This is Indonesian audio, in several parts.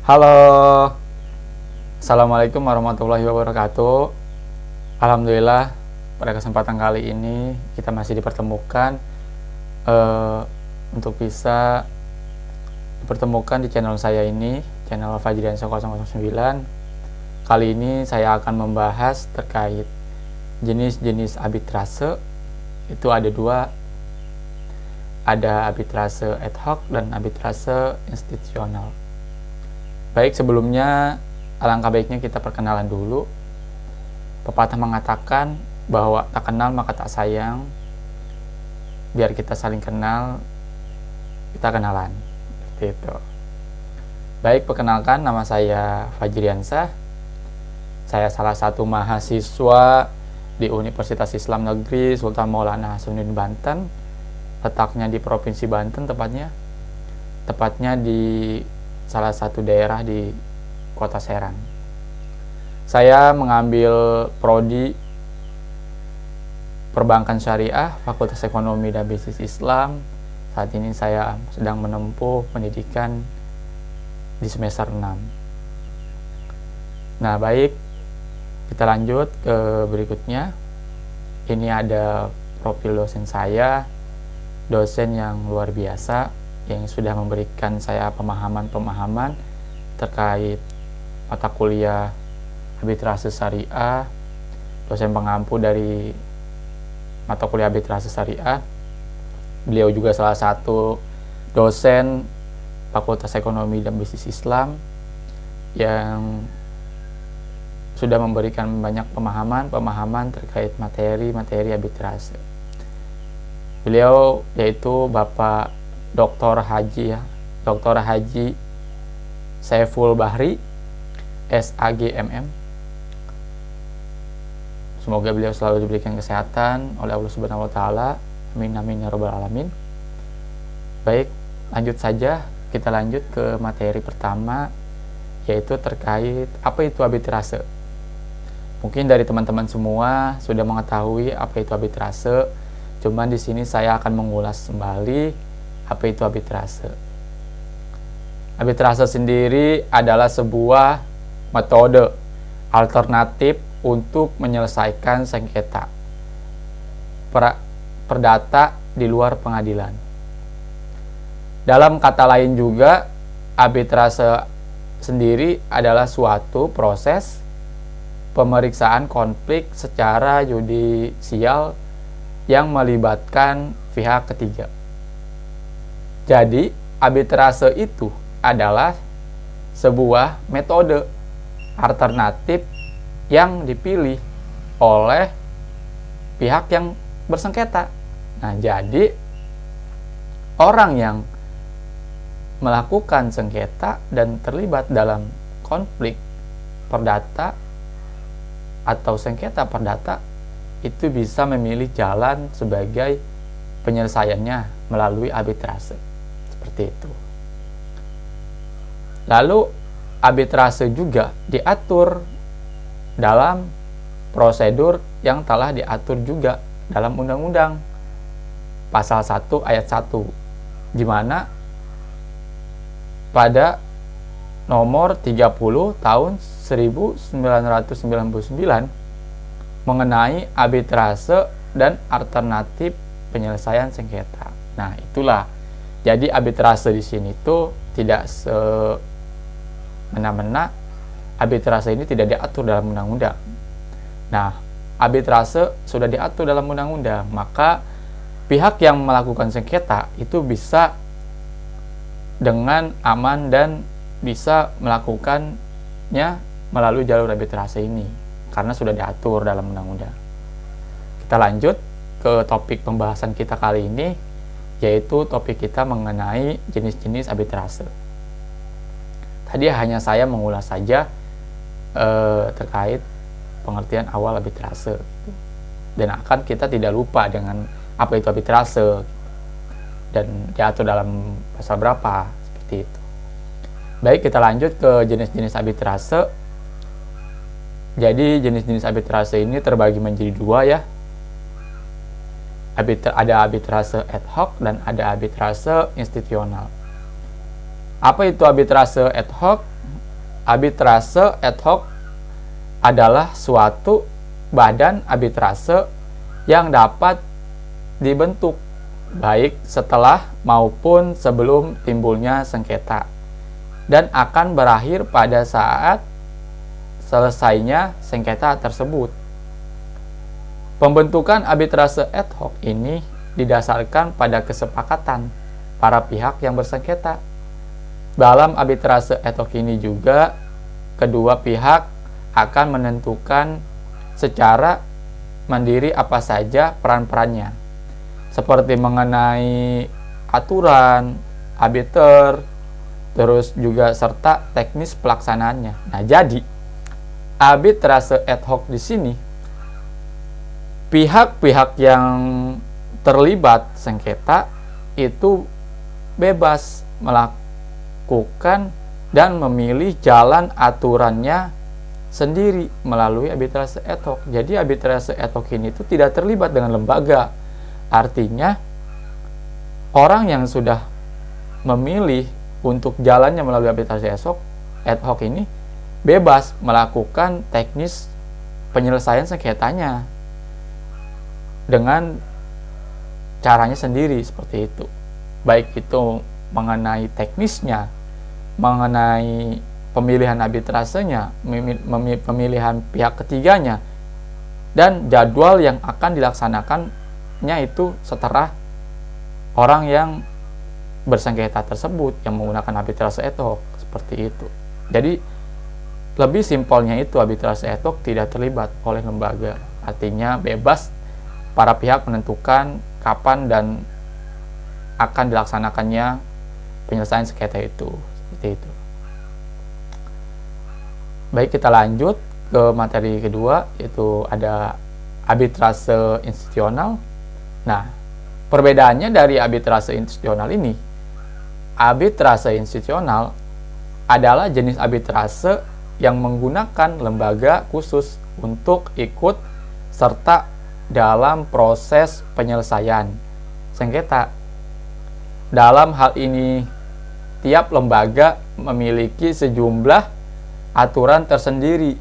Halo, Assalamualaikum warahmatullahi wabarakatuh. Alhamdulillah, pada kesempatan kali ini kita masih dipertemukan untuk bisa dipertemukan di channel saya ini, channel Fajriansyah 009. Kali ini saya akan membahas terkait jenis-jenis arbitrase. Itu ada dua, ada arbitrase ad hoc dan arbitrase institusional. Baik, sebelumnya alangkah baiknya kita perkenalan dulu. Pepatah mengatakan bahwa tak kenal maka tak sayang. Biar kita saling kenal, kita kenalan. Seperti itu. Baik, perkenalkan, nama saya Fajriansyah. Saya salah satu mahasiswa di Universitas Islam Negeri Sultan Maulana Hasanuddin Banten. Letaknya di Provinsi Banten tepatnya di salah satu daerah di Kota Serang. Saya mengambil prodi Perbankan Syariah, Fakultas Ekonomi dan Bisnis Islam. Saat ini saya sedang menempuh pendidikan di semester 6. Nah, baik, kita lanjut ke berikutnya. Ini ada profil dosen saya, dosen yang luar biasa, yang sudah memberikan saya pemahaman-pemahaman terkait mata kuliah arbitrase syariah, dosen pengampu dari mata kuliah arbitrase syariah. Beliau juga salah satu dosen Fakultas Ekonomi dan Bisnis Islam yang sudah memberikan banyak pemahaman terkait materi arbitrase. Beliau yaitu Bapak Dr. Haji Saiful Bahri, SAGMM. Semoga beliau selalu diberikan kesehatan oleh Allah Subhanahu wa taala. Amin amin ya rabbal alamin. Baik, lanjut saja. Kita lanjut ke materi pertama, yaitu terkait apa itu arbitrase. Mungkin dari teman-teman semua sudah mengetahui apa itu arbitrase. Cuman di sini saya akan mengulas kembali apa itu arbitrase. Arbitrase sendiri adalah sebuah metode alternatif untuk menyelesaikan sengketa perdata di luar pengadilan. Dalam kata lain juga, arbitrase sendiri adalah suatu proses pemeriksaan konflik secara yudisial yang melibatkan pihak ketiga. Jadi, arbitrase itu adalah sebuah metode alternatif yang dipilih oleh pihak yang bersengketa. Nah, jadi orang yang melakukan sengketa dan terlibat dalam konflik perdata atau sengketa perdata itu bisa memilih jalan sebagai penyelesaiannya melalui arbitrase. Seperti itu. Lalu arbitrase juga diatur dalam prosedur yang telah diatur juga dalam undang-undang pasal 1 ayat 1, di mana pada nomor 30 tahun 1999 mengenai arbitrase dan alternatif penyelesaian sengketa. Nah, itulah. Jadi arbitrase di sini tuh tidak semena-mena. Arbitrase ini tidak diatur dalam undang-undang. Nah, arbitrase sudah diatur dalam undang-undang, maka pihak yang melakukan sengketa itu bisa dengan aman dan bisa melakukannya melalui jalur arbitrase ini karena sudah diatur dalam undang-undang. Kita lanjut ke topik pembahasan kita kali ini, yaitu topik kita mengenai jenis-jenis arbitrase. Tadi hanya saya mengulas saja terkait pengertian awal arbitrase, dan akan kita tidak lupa dengan apa itu arbitrase dan diatur dalam pasal berapa, seperti itu. Baik, kita lanjut ke jenis-jenis arbitrase. Jadi jenis-jenis arbitrase ini terbagi menjadi dua ya. Ada arbitrase ad hoc dan ada arbitrase institusional. Apa itu arbitrase ad hoc? arbitrase ad hoc adalah suatu badan arbitrase yang dapat dibentuk baik setelah maupun sebelum timbulnya sengketa dan akan berakhir pada saat selesainya sengketa tersebut. Pembentukan arbitrase ad hoc ini didasarkan pada kesepakatan para pihak yang bersengketa. Dalam arbitrase ad hoc ini juga kedua pihak akan menentukan secara mandiri apa saja peran-perannya, seperti mengenai aturan, arbiter, terus juga serta teknis pelaksanaannya. Nah, jadi arbitrase ad hoc di sini pihak-pihak yang terlibat sengketa itu bebas melakukan dan memilih jalan aturannya sendiri melalui arbitrase ad hoc. Jadi arbitrase ad hoc ini itu tidak terlibat dengan lembaga. Artinya orang yang sudah memilih untuk jalannya melalui arbitrase ad hoc ini bebas melakukan teknis penyelesaian sengketanya dengan caranya sendiri seperti itu. Baik itu mengenai teknisnya, mengenai pemilihan arbitrasenya, pemilihan pihak ketiganya, dan jadwal yang akan dilaksanakannya itu setelah orang yang bersengketa tersebut yang menggunakan arbitrase ad hoc seperti itu. Jadi lebih simpelnya itu arbitrase ad hoc tidak terlibat oleh lembaga. Artinya bebas para pihak menentukan kapan dan akan dilaksanakannya penyelesaian sengketa itu. Seperti itu. Baik, kita lanjut ke materi kedua, yaitu ada arbitrase institusional. Nah, perbedaannya dari arbitrase institusional ini, arbitrase institusional adalah jenis arbitrase yang menggunakan lembaga khusus untuk ikut serta dalam proses penyelesaian sengketa. Dalam hal ini, tiap lembaga memiliki sejumlah aturan tersendiri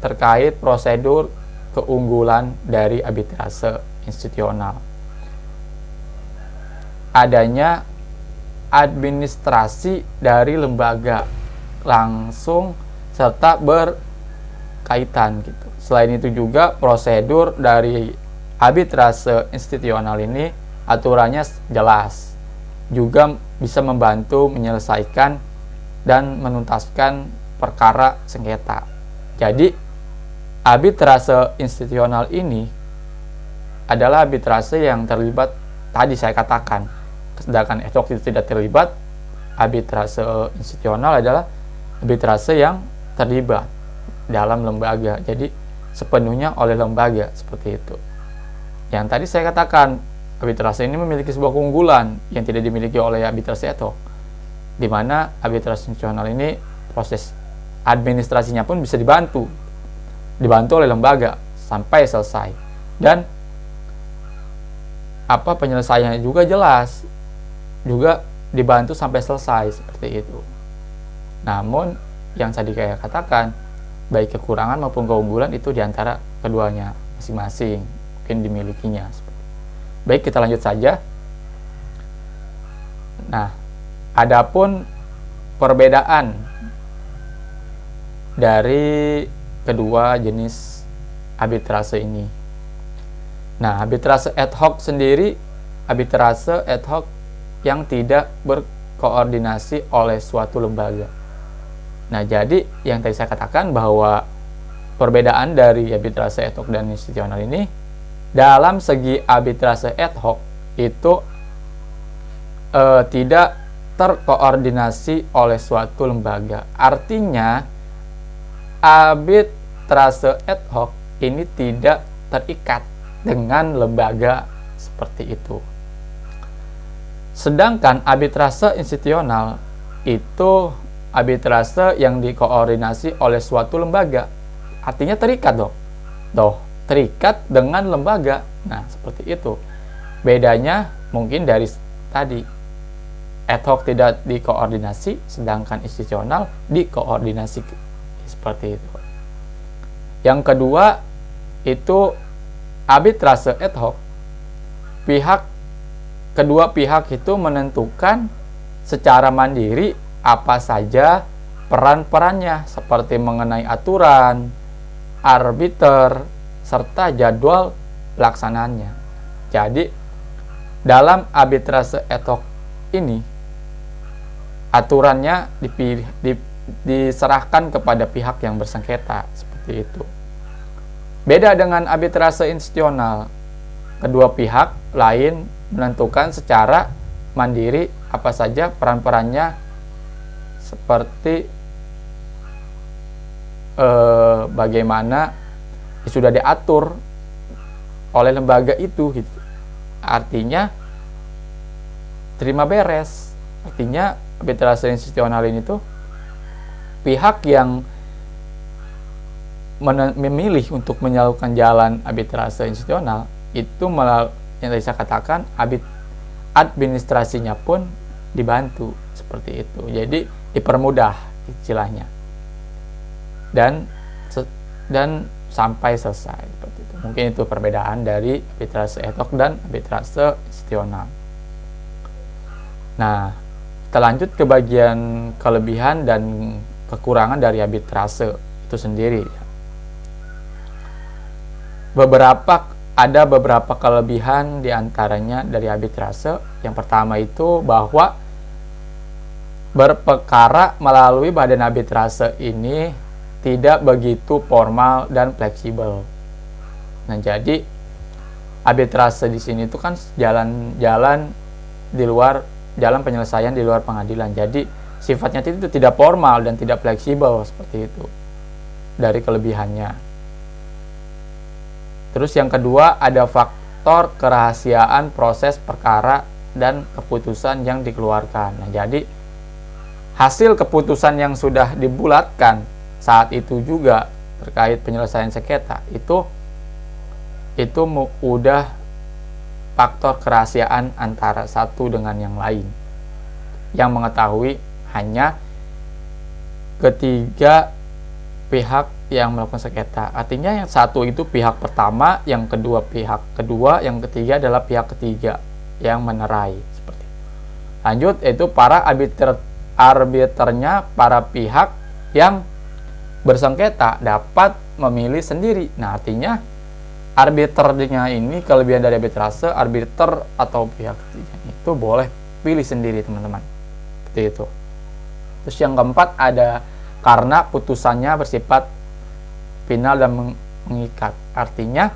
terkait prosedur keunggulan dari arbitrase institusional. Adanya administrasi dari lembaga langsung serta berkaitan gitu. Selain itu juga prosedur dari arbitrase institusional ini aturannya jelas, juga bisa membantu menyelesaikan dan menuntaskan perkara sengketa. Jadi arbitrase institusional ini adalah arbitrase yang terlibat tadi saya katakan. Sedangkan ad hoc itu tidak terlibat. Arbitrase institusional adalah arbitrase yang terlibat dalam lembaga. Jadi sepenuhnya oleh lembaga seperti itu. Yang tadi saya katakan, arbitrase ini memiliki sebuah keunggulan yang tidak dimiliki oleh arbitrase ad hoc, di mana arbitrase institusional ini proses administrasinya pun bisa dibantu oleh lembaga sampai selesai, dan penyelesaiannya juga jelas, juga dibantu sampai selesai seperti itu. Namun yang tadi saya katakan, baik kekurangan maupun keunggulan itu diantara keduanya masing-masing mungkin dimilikinya. Baik, kita lanjut saja. Nah, adapun perbedaan dari kedua jenis arbitrase ini. Nah, arbitrase ad hoc sendiri, arbitrase ad hoc yang tidak berkoordinasi oleh suatu lembaga. Nah, jadi yang tadi saya katakan bahwa perbedaan dari arbitrase ad hoc dan institusional ini, dalam segi arbitrase ad hoc itu tidak terkoordinasi oleh suatu lembaga. Artinya arbitrase ad hoc ini tidak terikat dengan lembaga seperti itu. Sedangkan arbitrase institusional itu arbitrase yang dikoordinasi oleh suatu lembaga. Artinya terikat terikat dengan lembaga. Nah, seperti itu. Bedanya mungkin dari tadi, ad hoc tidak dikoordinasi, sedangkan institusional dikoordinasi, seperti itu. Yang kedua itu arbitrase ad hoc. Kedua pihak itu menentukan secara mandiri apa saja peran-perannya, seperti mengenai aturan, arbiter, serta jadwal pelaksanaannya. Jadi dalam arbitrase ad hoc ini aturannya diserahkan kepada pihak yang bersengketa, seperti itu. Beda dengan arbitrase institusional, kedua pihak lain menentukan secara mandiri apa saja peran-perannya, seperti bagaimana sudah diatur oleh lembaga itu, gitu. Artinya terima beres. Artinya arbitrase institusional ini tuh pihak yang memilih untuk menyalurkan jalan arbitrase institusional itu yang tadi saya katakan, administrasinya pun dibantu, seperti itu. Jadi dipermudah istilahnya, dan sampai selesai, seperti itu. Mungkin itu perbedaan dari arbitrase ad hoc dan arbitrase institusional. Nah, kita lanjut ke bagian kelebihan dan kekurangan dari arbitrase itu sendiri. Ada beberapa kelebihan diantaranya dari arbitrase. Yang pertama itu bahwa berperkara melalui badan arbitrase ini tidak begitu formal dan fleksibel. Nah, jadi arbitrase di sini itu kan jalan penyelesaian di luar pengadilan. Jadi sifatnya itu tidak formal dan tidak fleksibel, seperti itu dari kelebihannya. Terus yang kedua, ada faktor kerahasiaan proses perkara dan keputusan yang dikeluarkan. Nah, jadi hasil keputusan yang sudah dibulatkan saat itu juga terkait penyelesaian sengketa itu udah faktor kerahasiaan antara satu dengan yang lain, yang mengetahui hanya ketiga pihak yang melakukan sengketa. Artinya yang satu itu pihak pertama, yang kedua pihak kedua, yang ketiga adalah pihak ketiga yang menerai, seperti itu. Lanjut, yaitu para arbiternya, para pihak yang bersengketa dapat memilih sendiri. Nah, artinya arbiternya ini, kelebihan dari arbitrase, arbiter atau pihak ketiga itu boleh pilih sendiri, teman-teman, seperti itu. Terus yang keempat, ada karena putusannya bersifat final dan mengikat. Artinya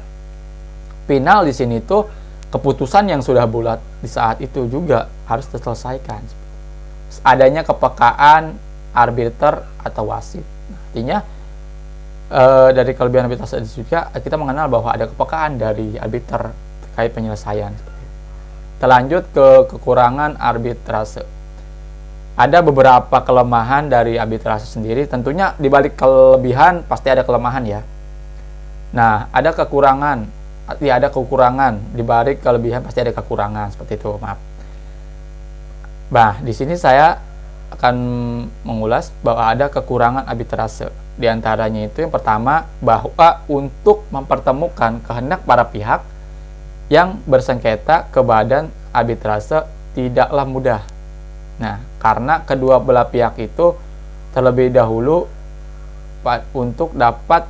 final di sini tuh keputusan yang sudah bulat di saat itu juga harus diselesaikan. Adanya kepekaan arbiter atau wasit. Artinya dari kelebihan arbitrase juga kita mengenal bahwa ada kepekaan dari arbiter terkait penyelesaian. Kita lanjut ke kekurangan arbitrase. Ada beberapa kelemahan dari arbitrase sendiri. Tentunya di balik kelebihan pasti ada kelemahan ya. Nah, ada kekurangan. Ya, ada kekurangan. Di balik kelebihan pasti ada kekurangan, seperti itu. Maaf. Nah, di sini saya akan mengulas bahwa ada kekurangan arbitrase. Di antaranya itu yang pertama, bahwa untuk mempertemukan kehendak para pihak yang bersengketa ke badan arbitrase tidaklah mudah. Nah, karena kedua belah pihak itu terlebih dahulu untuk dapat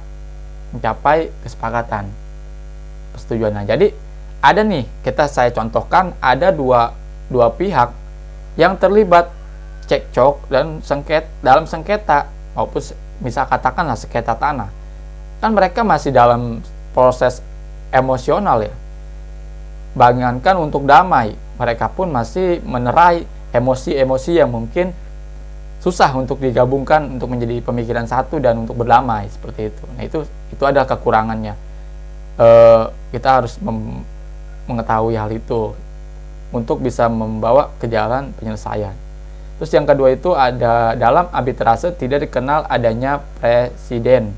mencapai kesepakatan persetujuan. Nah, jadi ada nih, saya contohkan ada dua pihak yang terlibat cekcok dan dalam sengketa, maupun misal katakanlah sengketa tanah. Kan mereka masih dalam proses emosional ya. Bayangkan untuk damai, mereka pun masih menerai emosi-emosi yang mungkin susah untuk digabungkan untuk menjadi pemikiran satu dan untuk berdamai, seperti itu. Nah, itu ada kekurangannya. Kita harus mengetahui hal itu untuk bisa membawa ke jalan penyelesaian. Terus yang kedua itu ada dalam arbitrase tidak dikenal adanya presiden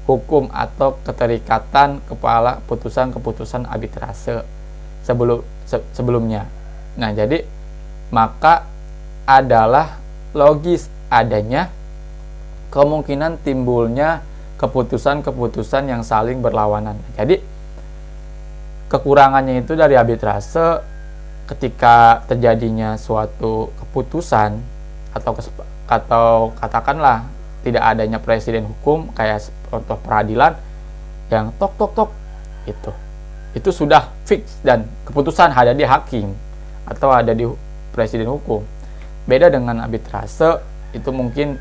hukum atau keterikatan kepala keputusan arbitrase sebelumnya. Nah, jadi maka adalah logis adanya kemungkinan timbulnya keputusan-keputusan yang saling berlawanan. Jadi kekurangannya itu dari arbitrase ketika terjadinya suatu keputusan atau katakanlah tidak adanya presiden hukum kayak contoh peradilan yang tok tok tok itu sudah fix dan keputusan ada di hakim atau ada di presiden hukum. Beda dengan arbitrase, itu mungkin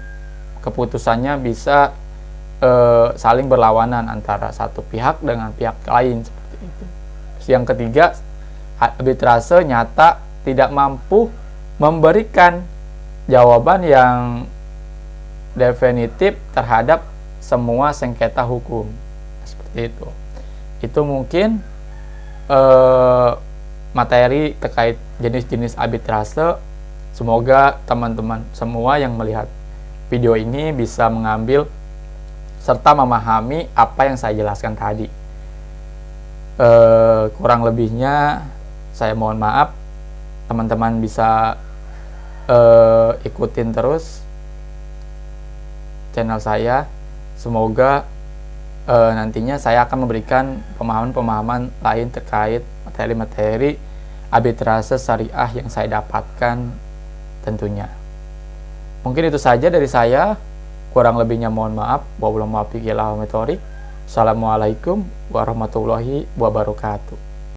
keputusannya bisa saling berlawanan antara satu pihak dengan pihak lain seperti itu. Terus yang ketiga, arbitrase nyata tidak mampu memberikan jawaban yang definitif terhadap semua sengketa hukum seperti itu. Itu mungkin materi terkait jenis-jenis arbitrase. Semoga teman-teman semua yang melihat video ini bisa mengambil serta memahami apa yang saya jelaskan tadi. Kurang lebihnya saya mohon maaf. Teman-teman bisa ikutin terus channel saya. Semoga nantinya saya akan memberikan pemahaman-pemahaman lain terkait materi-materi arbitrase syariah yang saya dapatkan tentunya. Mungkin itu saja dari saya. Kurang lebihnya mohon maaf. Wabillahi taufiq wal hidayah. Assalamualaikum warahmatullahi wabarakatuh.